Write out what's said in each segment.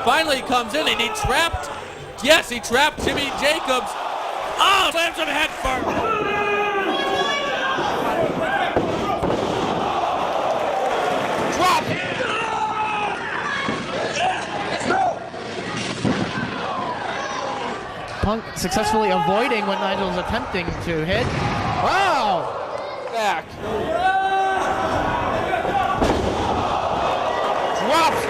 Finally he comes in and he trapped. Yes, he trapped Jimmy Jacobs. Oh, slams him head first. Drop. Punk successfully avoiding what Nigel's attempting to hit. Wow! Back. Drops.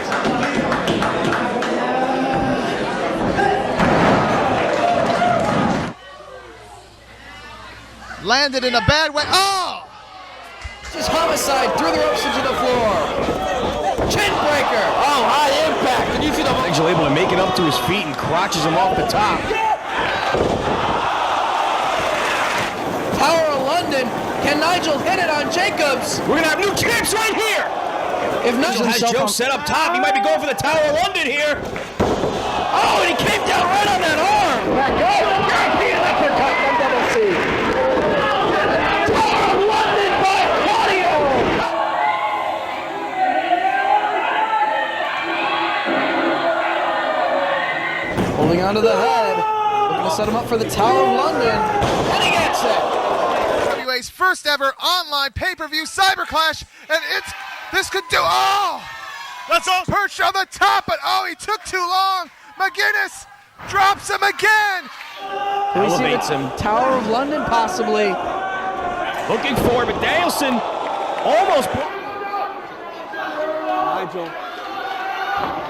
Landed in a bad way. Oh! Just homicide through the ropes into the floor. Chin breaker. Oh, high impact. And you see the Nigel able to make it up to his feet and crotches him off the top. Tower of London. Can Nigel hit it on Jacobs? We're gonna have new champs right here. If Nigel Has Joe set up top, he might be going for the Tower of London here. Oh, and he came down right on that arm. Back up. European uppercut from Double C. Tower of London by Claudio. Holding onto the head. Looking to set him up for the Tower of London. And he gets it. WWA's first ever online pay-per-view Cyber Clash, and this could do. Oh! That's all. Perched on the top, but oh, he took too long. McGuinness drops him again. Elevates him. Tower of London possibly. Looking for it, but Danielson almost. Nigel.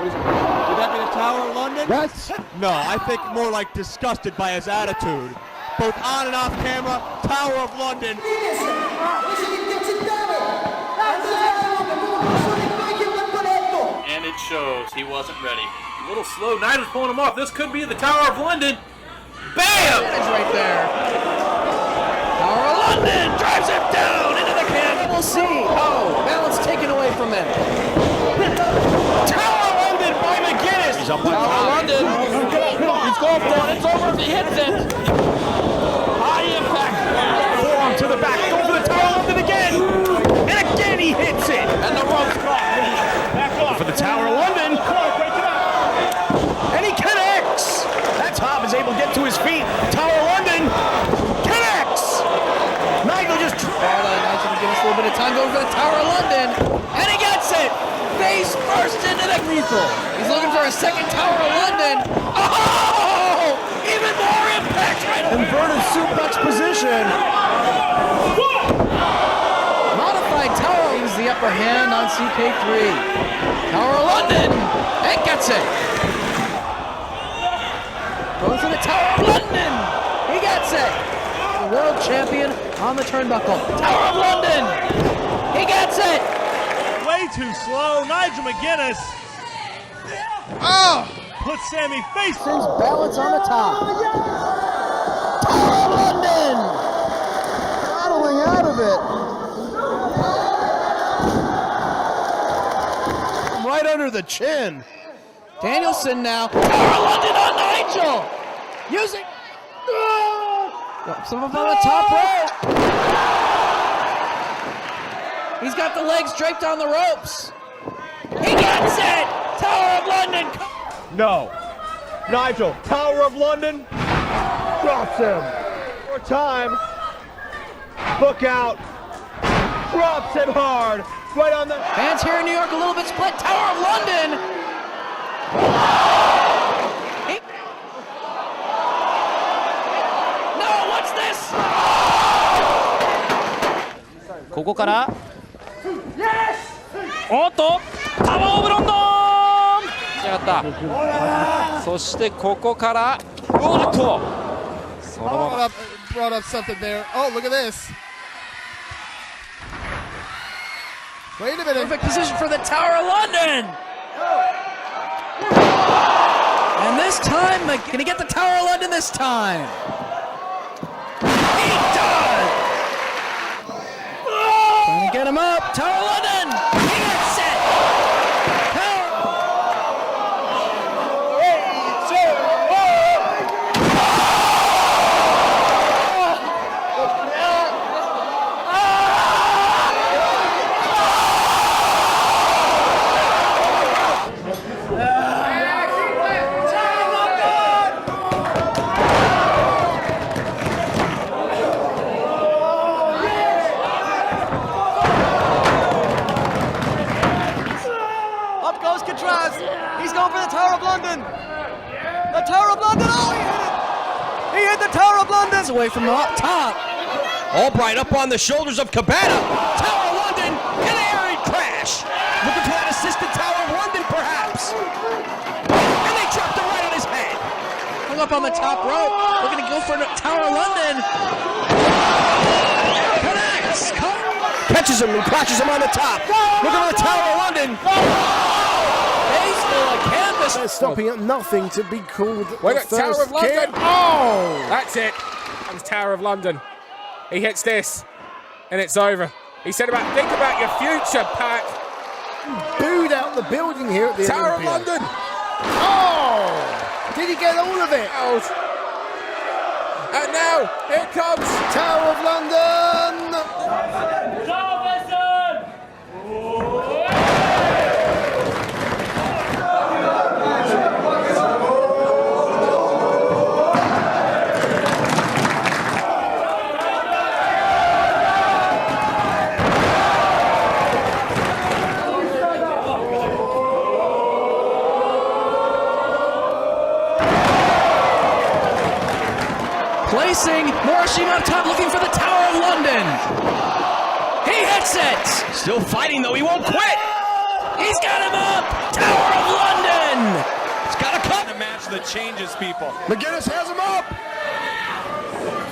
Would that be the Tower of London? No, I think more like disgusted by his attitude. Both on and off camera, Tower of London. And it shows he wasn't ready. A little slow. Nigel's pulling him off. This could be the Tower of London. Bam! It's right there. Tower of London drives him down into the can. We'll see. Oh, balance taken away from him. Tower of London by McGuinness. He's up on Tower of top. London. He's going for it. It's over if he hits it. High impact. Forearm to the back. Going for the Tower of London again. And again he hits it. And the rope's caught. For the Tower of London. And he connects. That Tom is able to get to his feet. Tower of London connects. Nigel just. Nigel to give us a little bit of time going for the Tower of London. And he gets it. Face first into the lethal. He's looking for a second Tower of London. Oh! Even more impact right away. Inverted suplex position. Modified Tower uses the upper hand on CK3. Tower of London. And gets it. Goes to the Tower of London. He gets it. The world champion on the turnbuckle. Tower of London. He gets it. Way too slow. Nigel McGuinness Oh! puts Sammy face. Sends balance on the top. Tower of London. Rattling out of it. Right under the chin. Danielson now. Tower of London on Nigel. Using. Some of on the top rope. He's got the legs draped on the ropes. He gets it. Tower of London. No. Nigel, Tower of London drops him. More time. Look out. Drops him hard. Right on the. Fans here in New York a little bit split. Tower of London. No, what's this? ここからおっとタワーオブロンドンやったそしてここからおっとそのまま Brought up something there. Oh, look at this. Wait a minute. Perfect position for the Tower of London. And this time, can he get the Tower of London this time? He does! Trying to get him up. Tower of London! He gets it! going for the Tower of London. The Tower of London. Oh, he hit it. He hit the Tower of London. It's away from the top. Albright up on the shoulders of Cabana. Tower of London, an airy crash. Looking for that assisted Tower of London, perhaps. And they dropped it right on his head. Hung up on the top rope. Looking to go for the Tower of London. Connects. Catches him and crashes him on the top. Looking for the Tower of London. Face full of canvas. They're stopping at nothing to be called Wait, the Tower first of London. kick. Oh! That's it. That was Tower of London. He hits this, and it's over. He said think about your future, Pac. Booed out the building here at the Tower Olympia. of London. Oh! Did he get all of it? Out. And now, here comes Tower of London! Placing Morishima up top, looking for the Tower of London. He hits it. Still fighting, though. He won't quit. He's got him up. Tower of London. He's got a cut. A match that changes people. McGuinness has him up!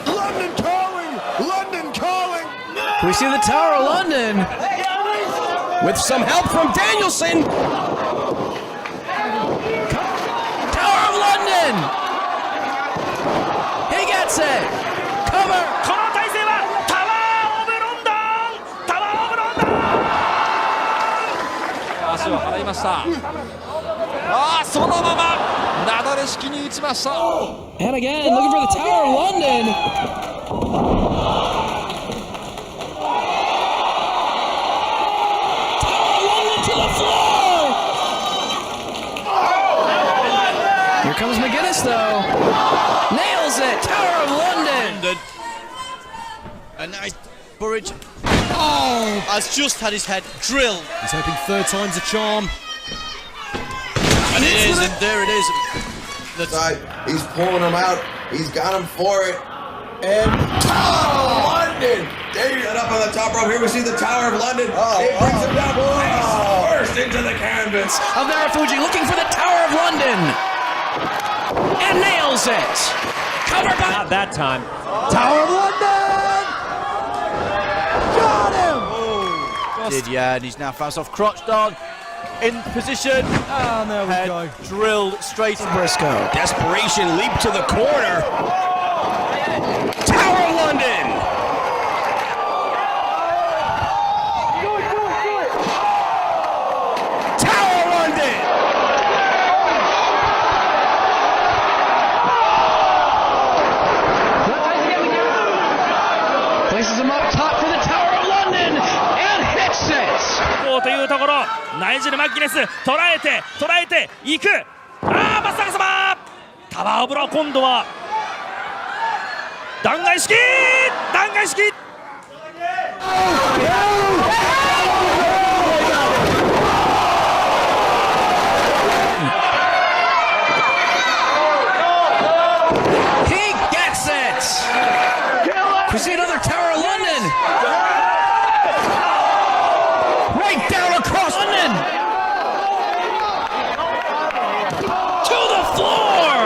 London calling! London calling! We see the Tower of London. With some help from Danielson. Tower of London. He gets it. Cover. この体勢はタワーオブロンドンタワーオブロンドン足を払いましたそのままなだれ式に打ちました And again, looking for the Tower of London. Tower of London to the floor. Here comes McGuinness, though. Nails it. Tower of London. A nice Burridge. Oh! Has just had his head drilled. He's hoping third time's a charm. And it is, and there it is. He's pulling him out. He's got him for it. And London! David up on the top rope. Here we see the Tower of London. It brings him down. Burst into the canvas. Of Narafuji looking for the Tower of London. And nails it. Cover by... Not that time. Tower of London! Got him! Did, yeah, and he's now fast off crotch dog. In position. And there we go. Drilled straight in Briscoe. Desperation leap to the corner. Tower of London. Tower of London. Places him up top for the Tower of London. And hits it. というところナイジェル・マッギネス捉えていく真っ逆さまタワーオブロー今度は弾劾式He gets it. We see another Tower of London. Right down across London. To the floor.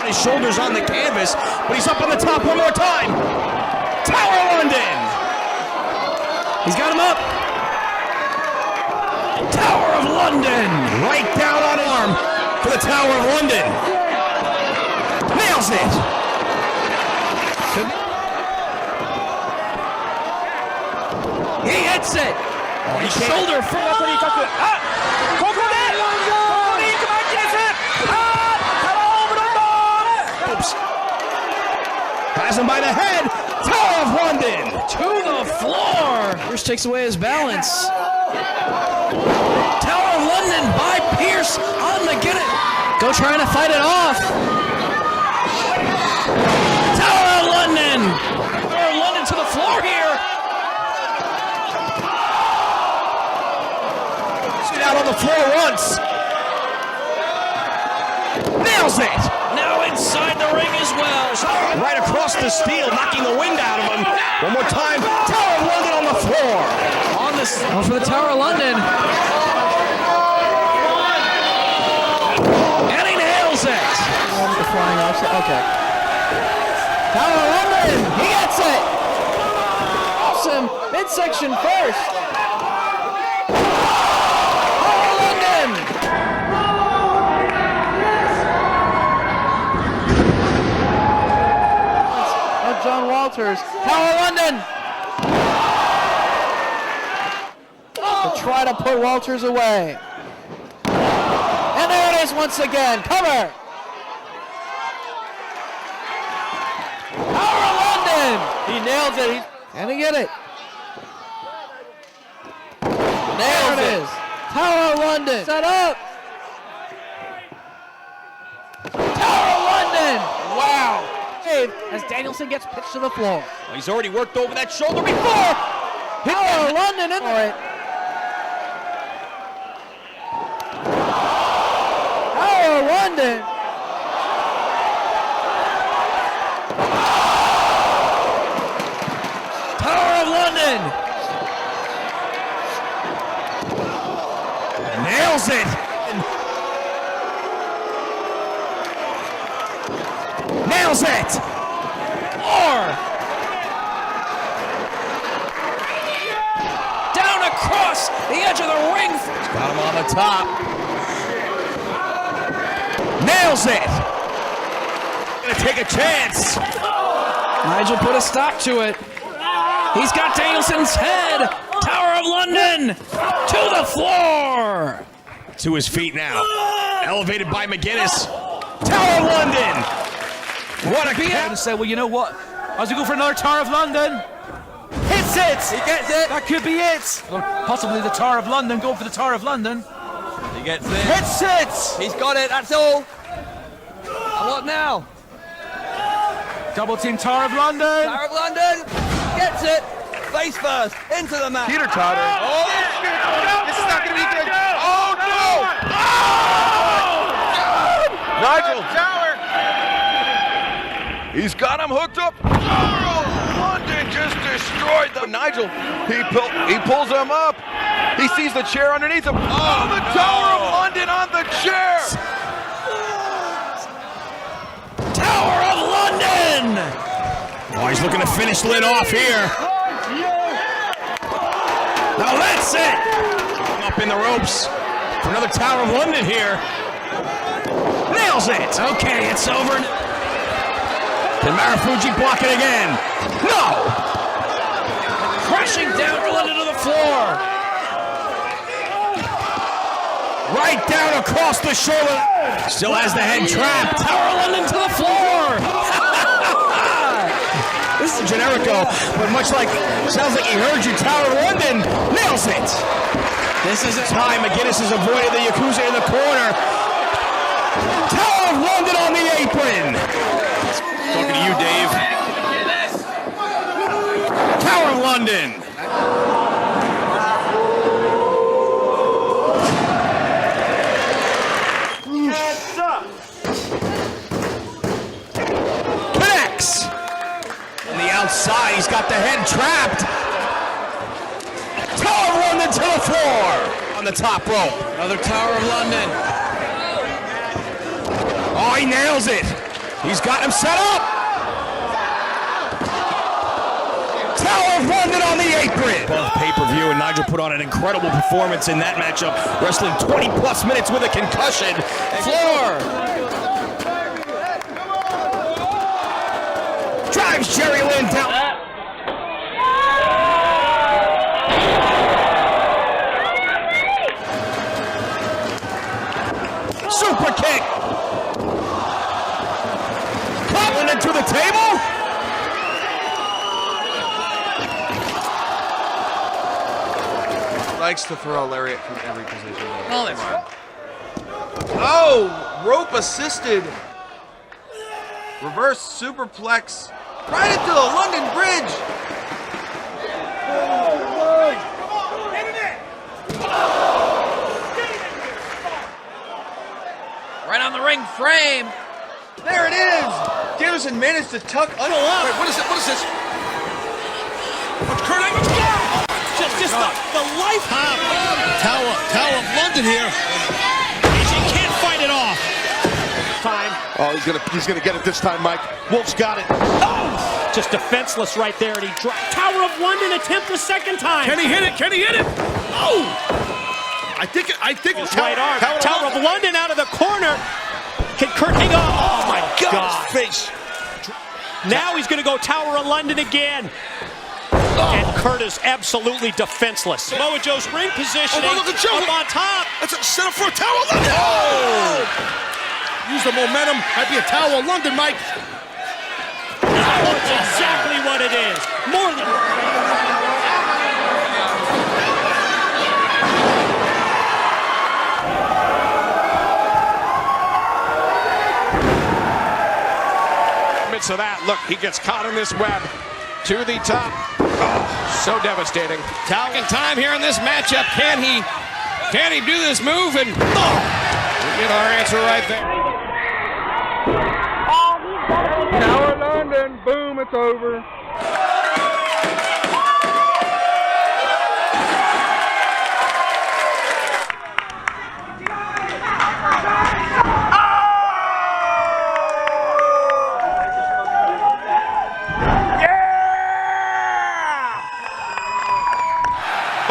His shoulders on the canvas, but he's up on the top one more time. Tower of London. He's got him up. Tower of London. Right down on arm for the Tower of London. Nails it. He hits it. Shoulder from とにかくここで行くマッギネスタワーオブロンドン Oops. Has him by the head. Tower of London. to the floor. Pierce takes away his balance. Tower of London by Pierce on McGuinness. Go trying to fight it off. Tower of London. Tower of London to the floor here. Sit out on the floor once. Nails it! Now inside the ring as well. Right across the steel, knocking the wind out of him. One more time, Tower of London on the floor. Going for the Tower of London. And he nails it. The flying offset. Okay. Tower of London. He gets it. Awesome. Midsection first. Tower of London. John Walters. Tower of London. To try to put Walters away. And there it is once again. Cover. Tower of London. He nails it. And he get it. Nails it. Tower of London. Set up. Tower of London. Wow. As Danielson gets pitched to the floor. Well, he's already worked over that shoulder before. Tower of London in for it. Tower of London. Tower of London. Nails it. Nails it. Down across the edge of the ring. Got him on the top. Nails it. Gonna take a chance. Nigel put a stop to it. He's got Danielson's head. Tower of London to the floor. To his feet now. Elevated by McGuinness. Tower of London. What a kick. And say, well, you know what? As we go for another Tower of London. Hits it! He gets it! That could be it! Or possibly the Tower of London, going for the Tower of London. He gets it. Hits it! He's got it, that's all. And what now? Double team Tower of London! Tower of London gets it. Face first, into the mat. Peter Totter. Oh, this is not going to be good. Oh, no! Oh! Nigel. Tower. He's got him hooked up. Oh, London just destroyed them. Nigel, he pulls him up. He sees the chair underneath him. Oh, the Tower of London on the chair. Tower of London. Oh, he's looking to finish Lynn off here. Now that's it. Up in the ropes for another Tower of London here. Nails it. Okay, it's over. Can Marufuji block it again? No! Crashing down London to the floor. Right down across the shoulder. Still has the head trapped. Tower of London to the floor. This is Generico, but much like, sounds like he heard you. Tower of London nails it. This is the time McGuinness has avoided the Yakuza in the corner. Tower of London on the apron. Talking to you, Dave. Tower of London. Connects. On the outside, he's got the head trapped. Tower of London to the floor. On the top rope. Another Tower of London. Oh, he nails it. He's got him set up. Tower of London on the apron. Above pay-per-view, and Nigel put on an incredible performance in that matchup, wrestling 20-plus minutes with a concussion. Floor. Drives Jerry Lynn down. Super kick. London to the table. Likes to throw a lariat from every position. Oh, that's right. Oh, rope assisted. Reverse superplex right into the London Bridge. Right on the ring frame. There it is. Danielson managed to tuck under. Wait, what is it? What is this? What's Kurt Angle's got? Just the life. Tower of London here. He can't fight it off. Time. Oh, he's gonna get it this time, Mike. Wolf's got it. Oh! Just defenseless right there, and he dropped. Tower of London attempt the second time. Can he hit it? Can he hit it? Oh! I think it's right arm. Tower of London out of the corner. Can Kurt hang on? Oh my God! Face. Now he's going to go Tower of London again. And Kurt is absolutely defenseless. Samoa Joe's ring positioning. Oh, look at Joe. Up on top. That's a set up for a Tower of London. Oh! Use the momentum. Might be a Tower of London, Mike. That's exactly what it is. More than. Of that. Look, he gets caught in this web. To the top. Oh, so devastating. Second time here in this matchup. Can he do this move? And we get our answer right there. Tower London, boom, it's over.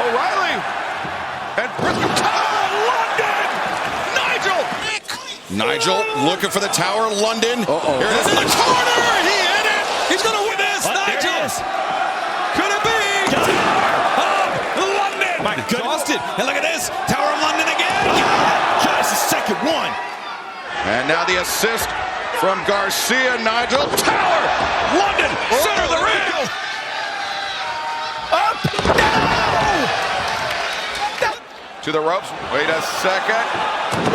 O'Reilly and Briscoe. Tower London! Nigel looking for the Tower London. Here it is in the corner. He hit it. He's going to win this. Nigel. Could it be? Tower of London. My goodness. And look at this. Tower of London again. Yeah. Just the second one. And now the assist from Garcia. Nigel. Tower London. Center of the ring. Up. No. To the ropes. Wait a second.